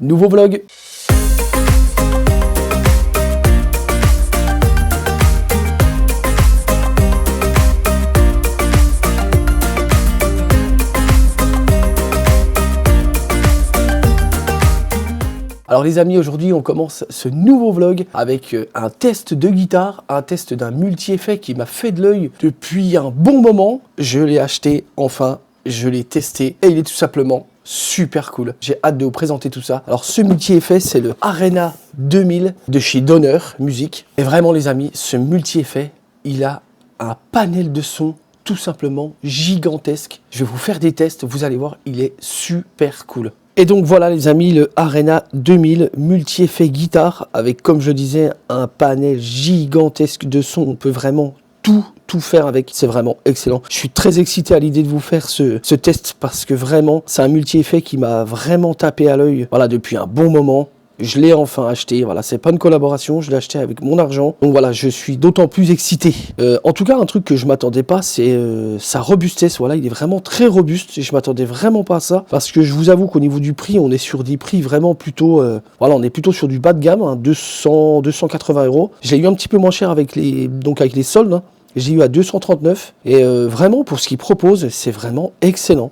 Nouveau vlog. Alors les amis, aujourd'hui on commence ce nouveau vlog avec un test de guitare, un test d'un multi-effet qui m'a fait de l'œil depuis un bon moment. Je l'ai acheté enfin, je l'ai testé et il est tout simplement super cool. J'ai hâte de vous présenter tout ça. Alors ce multi-effet, c'est le Arena 2000 de chez Donner Music. Et vraiment les amis, ce multi-effet, il a un panel de son tout simplement gigantesque. Je vais vous faire des tests, vous allez voir, il est super cool. Et donc voilà les amis, le Arena 2000 multi-effet guitare avec, comme je disais, un panel gigantesque de son. On peut vraiment tout faire avec, c'est vraiment excellent. Je suis très excité à l'idée de vous faire ce test parce que vraiment, c'est un multi-effet qui m'a vraiment tapé à l'œil, voilà, depuis un bon moment. Je l'ai enfin acheté, voilà, c'est pas une collaboration, je l'ai acheté avec mon argent. Donc voilà, je suis d'autant plus excité. En tout cas, un truc que je m'attendais pas, c'est sa robustesse. Voilà, il est vraiment très robuste et je m'attendais vraiment pas à ça. Parce que je vous avoue qu'au niveau du prix, on est sur des prix vraiment plutôt... voilà, on est plutôt sur du bas de gamme, hein, 280 €. Je l'ai eu un petit peu moins cher avec les soldes, hein. J'ai eu à 239 et vraiment pour ce qu'il propose, c'est vraiment excellent.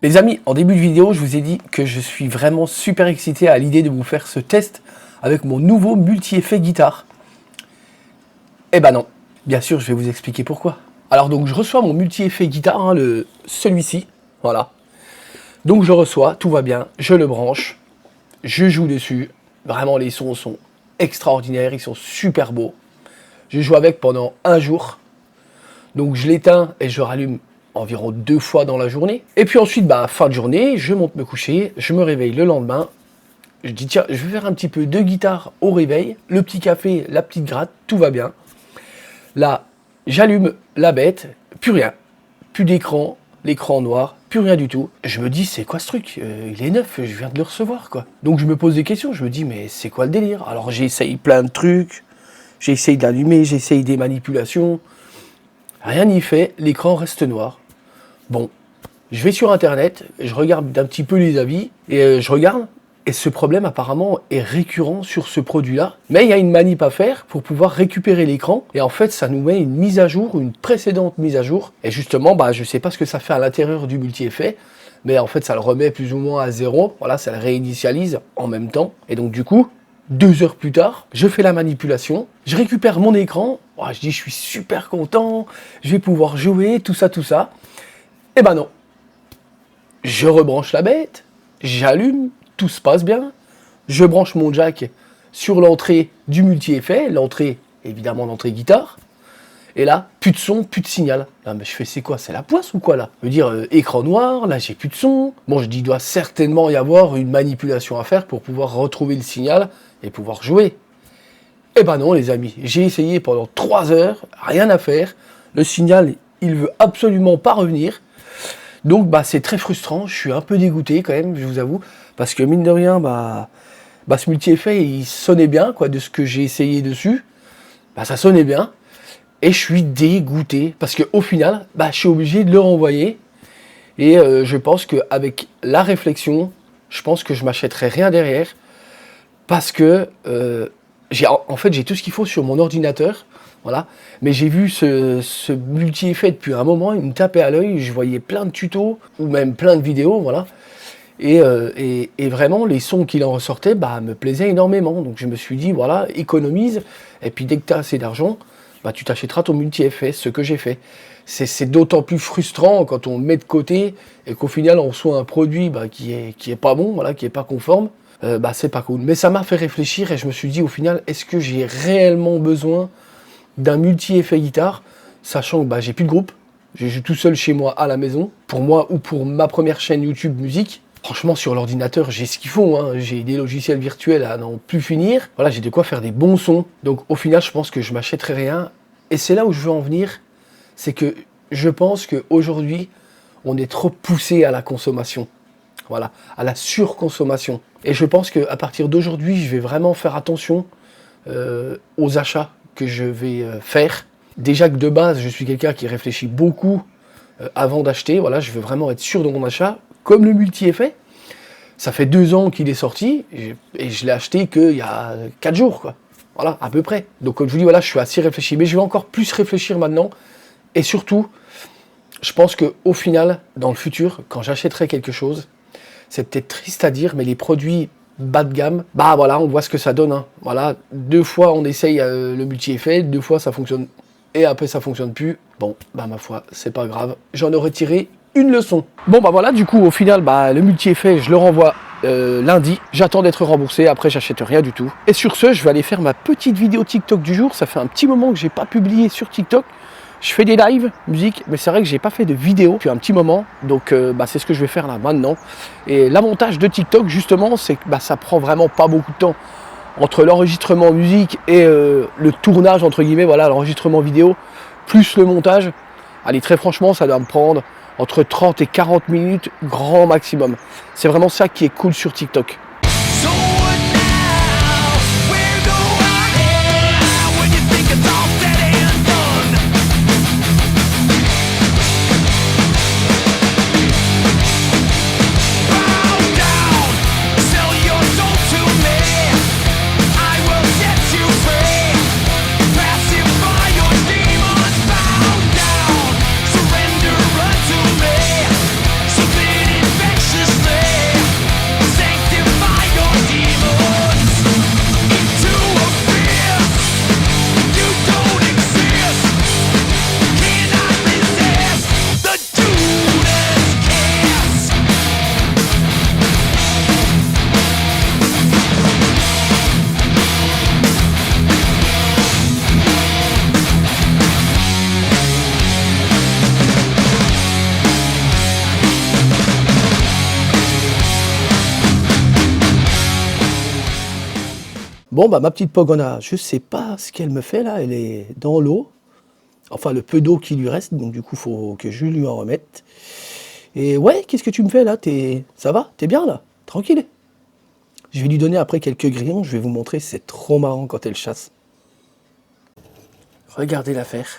Les amis, en début de vidéo, je vous ai dit que je suis vraiment super excité à l'idée de vous faire ce test avec mon nouveau multi-effet guitare. Eh ben non, bien sûr, je vais vous expliquer pourquoi. Alors donc, je reçois mon multi-effet guitare, hein, celui-ci, voilà. Donc je reçois, tout va bien, je le branche, je joue dessus. Vraiment, les sons sont extraordinaires, ils sont super beaux. Je joue avec pendant un jour. Donc je l'éteins et je rallume environ 2 fois dans la journée. Et puis ensuite, fin de journée, je monte me coucher, je me réveille le lendemain. Je dis tiens, je vais faire un petit peu de guitare au réveil. Le petit café, la petite gratte, tout va bien. Là, j'allume la bête, plus rien. Plus d'écran, l'écran noir, plus rien du tout. Je me dis, c'est quoi ce truc? Il est neuf, je viens de le recevoir, quoi. Donc je me pose des questions, je me dis, mais c'est quoi le délire? Alors j'essaye plein de trucs, j'essaye d'allumer, j'essaye des manipulations. Rien n'y fait, l'écran reste noir. Bon, je vais sur internet, je regarde un petit peu les avis, et je regarde, et ce problème apparemment est récurrent sur ce produit-là. Mais il y a une manip à faire pour pouvoir récupérer l'écran, et en fait ça nous met une mise à jour, une précédente mise à jour, et justement, je sais pas ce que ça fait à l'intérieur du multi-effet, mais en fait ça le remet plus ou moins à 0, voilà, ça le réinitialise en même temps, et donc du coup, 2 heures plus tard, je fais la manipulation, je récupère mon écran, je dis je suis super content, je vais pouvoir jouer, tout ça. Eh ben non, je rebranche la bête, j'allume, tout se passe bien, je branche mon jack sur l'entrée du multi-effet, l'entrée, évidemment l'entrée guitare, et là, plus de son, plus de signal. Là, mais je fais, c'est quoi, c'est la poisse ou quoi là? Je veux dire, écran noir, là j'ai plus de son. Bon, je dis, il doit certainement y avoir une manipulation à faire pour pouvoir retrouver le signal et pouvoir jouer. Eh ben non les amis, j'ai essayé pendant 3 heures, rien à faire, le signal, il veut absolument pas revenir. Donc c'est très frustrant, je suis un peu dégoûté quand même, je vous avoue, parce que mine de rien, bah, ce multi-effet, il sonnait bien, quoi, de ce que j'ai essayé dessus. Bah, ça sonnait bien. Et je suis dégoûté, parce qu'au final, bah, je suis obligé de le renvoyer. Et je pense qu'avec la réflexion, je pense que je m'achèterai rien derrière. Parce que en fait, j'ai tout ce qu'il faut sur mon ordinateur. Voilà. Mais j'ai vu ce multi-effet depuis un moment, il me tapait à l'œil. Je voyais plein de tutos, ou même plein de vidéos. Voilà. Et vraiment, les sons qu'il en ressortait bah, me plaisaient énormément. Donc je me suis dit, voilà, économise. Et puis dès que tu as assez d'argent, bah, tu t'achèteras ton multi-effet, ce que j'ai fait. C'est d'autant plus frustrant quand on met de côté et qu'au final, on reçoit un produit bah, qui est pas bon, voilà, qui est pas conforme. Bah, c'est pas cool. Mais ça m'a fait réfléchir et je me suis dit, au final, est-ce que j'ai réellement besoin d'un multi-effet guitare, sachant que bah, j'ai plus de groupe. Je joue tout seul chez moi à la maison, pour moi ou pour ma première chaîne YouTube musique. Franchement, sur l'ordinateur, j'ai ce qu'il faut. Hein. J'ai des logiciels virtuels à n'en plus finir. Voilà, j'ai de quoi faire des bons sons. Donc, au final, je pense que je m'achèterai rien. Et c'est là où je veux en venir. C'est que je pense qu'aujourd'hui, on est trop poussé à la consommation. Voilà, à la surconsommation. Et je pense qu'à partir d'aujourd'hui, je vais vraiment faire attention aux achats que je vais faire. Déjà que de base, je suis quelqu'un qui réfléchit beaucoup avant d'acheter. Voilà, je veux vraiment être sûr de mon achat. Comme le multi-effet, ça fait 2 ans qu'il est sorti et je l'ai acheté qu'il y a 4 jours, quoi. Voilà, à peu près. Donc comme je vous dis, voilà, je suis assez réfléchi, mais je vais encore plus réfléchir maintenant. Et surtout, je pense qu'au final, dans le futur, quand j'achèterai quelque chose, c'est peut-être triste à dire, mais les produits bas de gamme, bah voilà, on voit ce que ça donne. Hein. Voilà, 2 fois on essaye le multi-effet, 2 fois ça fonctionne et après ça fonctionne plus. Bon, bah ma foi, c'est pas grave. J'en aurais tiré une leçon. Bon bah voilà, du coup au final, bah le multi-effet, je le renvoie lundi. J'attends d'être remboursé, après j'achète rien du tout. Et sur ce, je vais aller faire ma petite vidéo TikTok du jour. Ça fait un petit moment que j'ai pas publié sur TikTok. Je fais des lives musique, mais c'est vrai que j'ai pas fait de vidéo depuis un petit moment, donc bah, c'est ce que je vais faire là maintenant. Et l'avantage de TikTok justement, c'est que bah, ça prend vraiment pas beaucoup de temps entre l'enregistrement musique et le tournage entre guillemets, voilà, l'enregistrement vidéo, plus le montage. Allez, très franchement, ça doit me prendre entre 30 et 40 minutes grand maximum. C'est vraiment ça qui est cool sur TikTok. Bon, bah ma petite Pogona, je sais pas ce qu'elle me fait là, elle est dans l'eau. Enfin, le peu d'eau qui lui reste, donc du coup, faut que je lui en remette. Et ouais, qu'est-ce que tu me fais là? Ça va? T'es bien là? Tranquille. Je vais lui donner après quelques grillons, je vais vous montrer, c'est trop marrant quand elle chasse. Regardez l'affaire.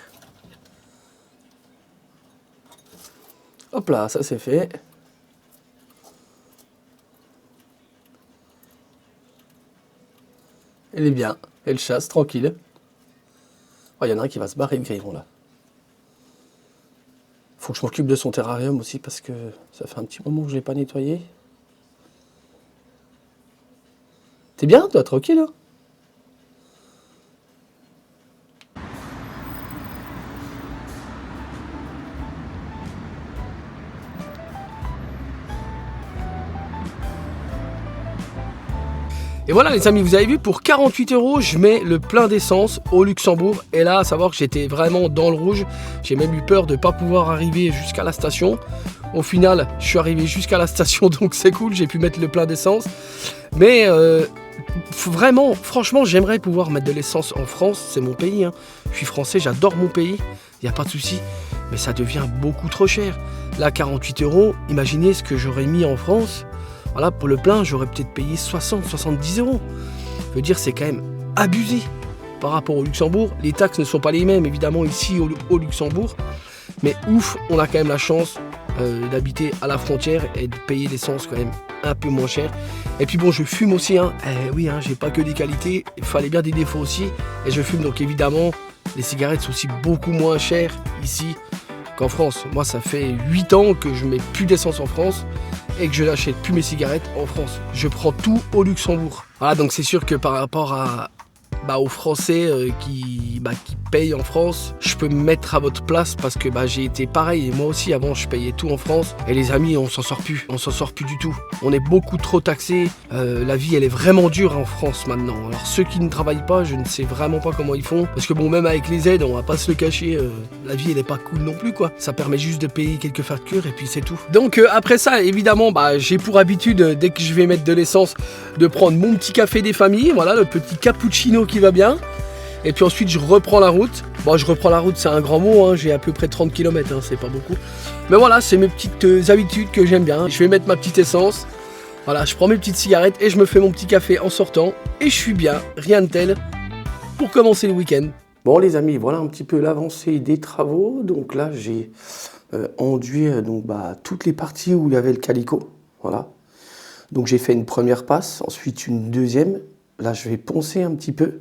Hop là, ça c'est fait. Elle est bien, elle chasse, tranquille. Oh, y en a un qui va se barrer le grillon là. Faut que je m'occupe de son terrarium aussi parce que ça fait un petit moment que je l'ai pas nettoyé. T'es bien toi, tranquille hein? Et voilà les amis, vous avez vu, pour 48 €, je mets le plein d'essence au Luxembourg. Et là, à savoir que j'étais vraiment dans le rouge. J'ai même eu peur de ne pas pouvoir arriver jusqu'à la station. Au final, je suis arrivé jusqu'à la station, donc c'est cool, j'ai pu mettre le plein d'essence. Mais vraiment, franchement, j'aimerais pouvoir mettre de l'essence en France, c'est mon pays. Hein. Je suis français, j'adore mon pays, il n'y a pas de souci. Mais ça devient beaucoup trop cher. Là, 48 €, imaginez ce que j'aurais mis en France. Voilà, pour le plein, j'aurais peut-être payé 60, 70 euros. Je veux dire, c'est quand même abusé par rapport au Luxembourg. Les taxes ne sont pas les mêmes, évidemment, ici au Luxembourg. Mais ouf, on a quand même la chance d'habiter à la frontière et de payer l'essence quand même un peu moins cher. Et puis bon, je fume aussi, hein. Oui, hein, j'ai pas que des qualités, il fallait bien des défauts aussi. Et je fume, donc évidemment, les cigarettes sont aussi beaucoup moins chères ici qu'en France. Moi, ça fait 8 ans que je mets plus d'essence en France et que je n'achète plus mes cigarettes en France. Je prends tout au Luxembourg. Voilà, donc c'est sûr que par rapport aux Français qui payent en France, je peux me mettre à votre place parce que j'ai été pareil. Et moi aussi, avant, je payais tout en France. Et les amis, on s'en sort plus. On s'en sort plus du tout. On est beaucoup trop taxés. La vie, elle est vraiment dure en France maintenant. Alors, ceux qui ne travaillent pas, je ne sais vraiment pas comment ils font. Parce que bon, même avec les aides, on va pas se le cacher, la vie, elle est pas cool non plus, quoi. Ça permet juste de payer quelques factures et puis c'est tout. Donc, après ça, évidemment, j'ai pour habitude, dès que je vais mettre de l'essence, de prendre mon petit café des familles. Voilà, le petit cappuccino qui va bien. Et puis ensuite je reprends la route. Bon, je reprends la route, c'est un grand mot, hein. J'ai à peu près 30 km, hein, c'est pas beaucoup. Mais voilà, c'est mes petites habitudes que j'aime bien. Je vais mettre ma petite essence. Voilà, je prends mes petites cigarettes et je me fais mon petit café en sortant. Et je suis bien, rien de tel, pour commencer le week-end. Bon les amis, voilà un petit peu l'avancée des travaux. Donc là, j'ai enduit toutes les parties où il y avait le calicot. Voilà. Donc j'ai fait une première passe, ensuite une deuxième. Là, je vais poncer un petit peu.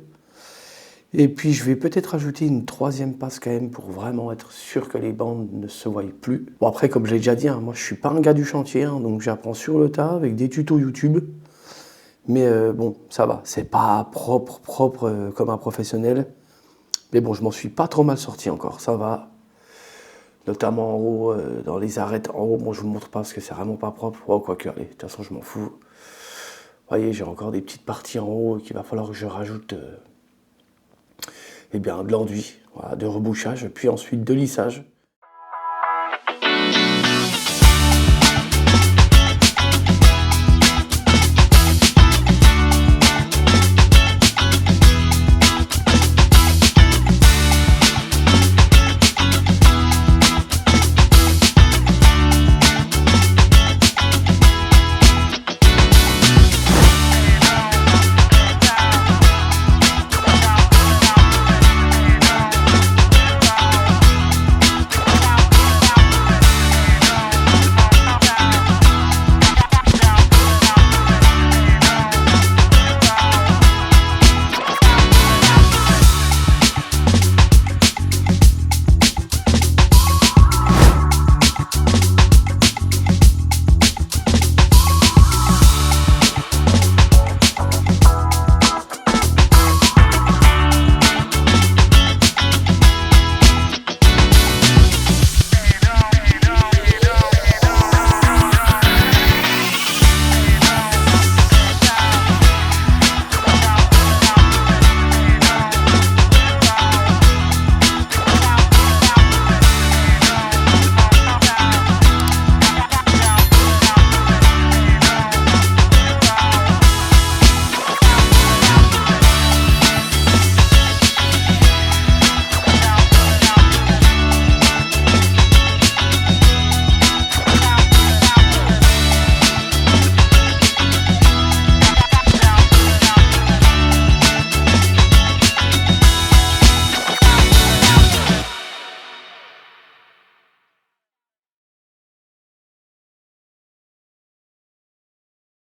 Et puis je vais peut-être ajouter une troisième passe quand même pour vraiment être sûr que les bandes ne se voient plus. Bon après, comme je l'ai déjà dit, hein, moi je suis pas un gars du chantier, hein, donc j'apprends sur le tas avec des tutos YouTube. Mais bon, ça va, c'est pas propre comme un professionnel. Mais bon, je m'en suis pas trop mal sorti encore, ça va. Notamment en haut, dans les arêtes en haut, bon je vous montre pas parce que c'est vraiment pas propre. Oh, quoique, allez, de toute façon je m'en fous. Vous voyez, j'ai encore des petites parties en haut qu'il va falloir que je rajoute... de l'enduit, voilà, de rebouchage, puis ensuite de lissage.